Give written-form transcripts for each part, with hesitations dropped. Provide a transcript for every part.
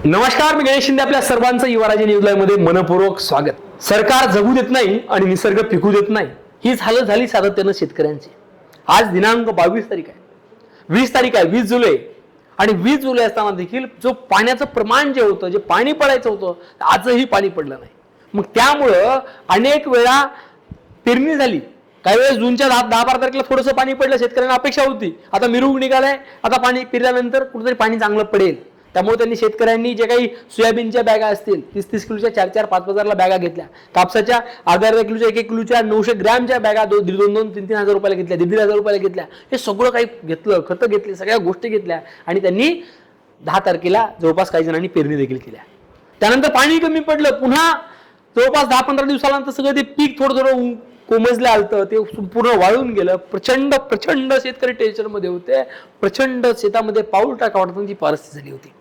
नमस्कार, मी गणेश शिंदे. आपल्या सर्वांचं युवराजे न्यूज लाईव्ह मध्ये मनपूर्वक स्वागत. सरकार जगू देत नाही आणि निसर्ग पिकू देत नाही, हीच हालत झाली सातत्यानं शेतकऱ्यांची. आज दिनांक 22 तारीख आहे, 20 तारीख आहे, 20 जुलै. आणि 20 जुलै असताना देखील जो पाण्याचं प्रमाण जे होतं, जे पाणी पडायचं होतं, आजही पाणी पडलं नाही. मग त्यामुळं अनेक वेळा पेरणी झाली, काही वेळेस जूनच्या 10-12 तारखेला थोडंसं पाणी पडलं, शेतकऱ्यांना अपेक्षा होती आता मिरवून निघालाय, आता पाणी पेरल्यानंतर कुठेतरी पाणी चांगलं पडेल. त्यामुळे त्यांनी शेतकऱ्यांनी जे काही सोयाबीनच्या बॅगा असतील 30-30 किलोच्या 4-4, 5-5 बॅगा घेतल्या, कापसाच्या अर्धा किलोच्या 1-1 किलोच्या 900 ग्रॅमच्या बॅगा 2-2-3-3 हजार रुपयाला घेतल्या, 1.5 हजार रुपयाला घेतल्या. हे सगळं काही घेतलं, खतं घेतली, सगळ्या गोष्टी घेतल्या आणि त्यांनी 10 तारखेला जवळपास काही जणांनी पेरणी देखील केल्या. त्यानंतर पाणी कमी पडलं, पुन्हा जवळपास 10-15 दिवसानंतर सगळं ते पीक थोडं थोडं कोमजलं आलं, ते पूर्ण वाळून गेलं. प्रचंड प्रचंड शेतकरी टेन्शनमध्ये होते, प्रचंड शेतामध्ये पाऊल टाकावं ती परिस्थिती झाली होती.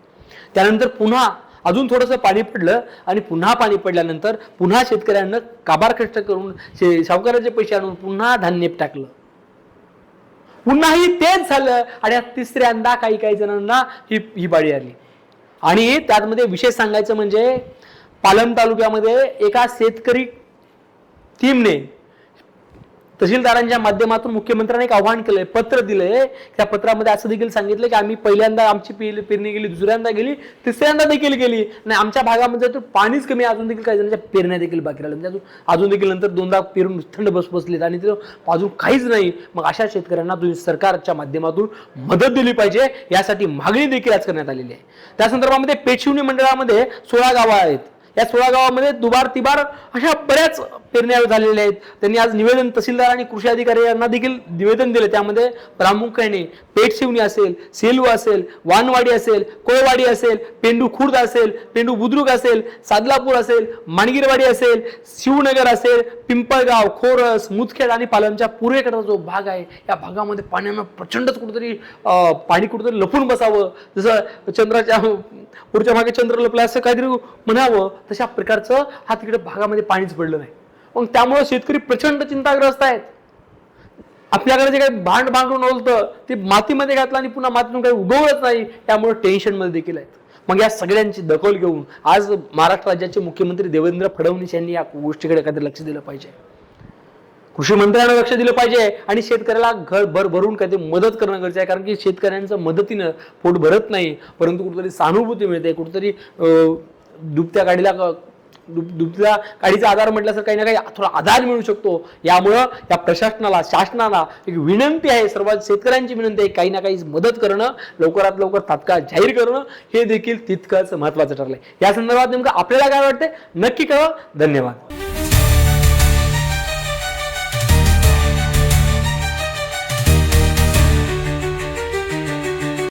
त्यानंतर पुन्हा अजून थोडंसं पाणी पडलं आणि पुन्हा पाणी पडल्यानंतर पुन्हा शेतकऱ्यांना काबार कष्ट करून सावकाराचे पैसे आणून पुन्हा धान्य टाकलं. पुन्हाही तेच झालं आणि तिसऱ्यांदा काही काही जणांना ही बाळी आली. आणि त्यामध्ये विशेष सांगायचं म्हणजे पालम तालुक्यामध्ये एका शेतकरी टीमने तहसीलदारांच्या माध्यमातून मुख्यमंत्र्यांनी एक आव्हान केलंय, पत्र दिलंय. त्या पत्रामध्ये असं देखील सांगितलं की आम्ही पहिल्यांदा आमची पेरणी गेली, दुसऱ्यांदा गेली, तिसऱ्यांदा देखील गेली नाही, आमच्या भागामध्ये तर पाणीच कमी, अजून देखील काही जणांच्या पेरण्या देखील बाकी राहिल्या, अजून देखील नंतर 2दा पेरून थंड बसलेत आणि ते अजून काहीच नाही. मग अशा शेतकऱ्यांना तुम्ही सरकारच्या माध्यमातून मदत दिली पाहिजे, यासाठी मागणी देखील आज करण्यात आलेली आहे. त्या संदर्भामध्ये पेटशिवणी मंडळामध्ये 16 गावं आहेत. या 16 गावामध्ये दुबार तिबार अशा बऱ्याच पेरण्या झालेल्या आहेत. त्यांनी आज निवेदन तहसीलदार आणि कृषी अधिकारी यांना देखील निवेदन दिले. त्यामध्ये प्रामुख्याने पेठशिवणी असेल, सेलू असेल, वानवाडी असेल, कोळवाडी असेल, पेंडू खुर्द असेल, पेंडू बुद्रुक असेल, सादलापूर असेल, माणगिरवाडी असेल, शिवनगर असेल, पिंपळगाव, खोरस, मुदखेड आणि पालमच्या पूर्वेकडचा जो भाग आहे, या भागामध्ये पाण्यानं प्रचंडच कुठेतरी पाणी कुठेतरी लपून बसावं, जसं चंद्राच्या पुढच्या भागे चंद्र लपला असं काहीतरी म्हणावं, तशा प्रकारचं हा तिकडे भागामध्ये पाणीच पडलं नाही. मग त्यामुळे शेतकरी प्रचंड चिंताग्रस्त आहेत. आपल्याकडे जे काही भांडून होतं ते मातीमध्ये घातलं आणि पुन्हा मातीतून काही उगवलंच नाही, त्यामुळे टेन्शन मध्ये देखील आहेत. मग या सगळ्यांची दखल घेऊन आज महाराष्ट्र राज्याचे मुख्यमंत्री देवेंद्र फडणवीस यांनी या गोष्टीकडे काहीतरी लक्ष दिलं पाहिजे, कृषी मंत्र्यांना लक्ष दिलं पाहिजे आणि शेतकऱ्याला घर भरून काहीतरी मदत करणं गरजेचं आहे. कारण की शेतकऱ्यांचं मदतीनं पोट भरत नाही, परंतु कुठेतरी सहानुभूती मिळते, कुठेतरी दुबत्या गाडीचा आधार म्हटलं तर काही ना काही थोडा आधार मिळू शकतो. यामुळं या प्रशासनाला, शासनाला एक विनंती आहे, सर्व शेतकऱ्यांची विनंती आहे, काही ना काही मदत करणं, लवकरात लवकर तात्काळ जाहीर करणं हे देखील तितकंच महत्वाचं ठरलंय. या संदर्भात नेमकं आपल्याला काय वाटतंय नक्की कळवा. धन्यवाद.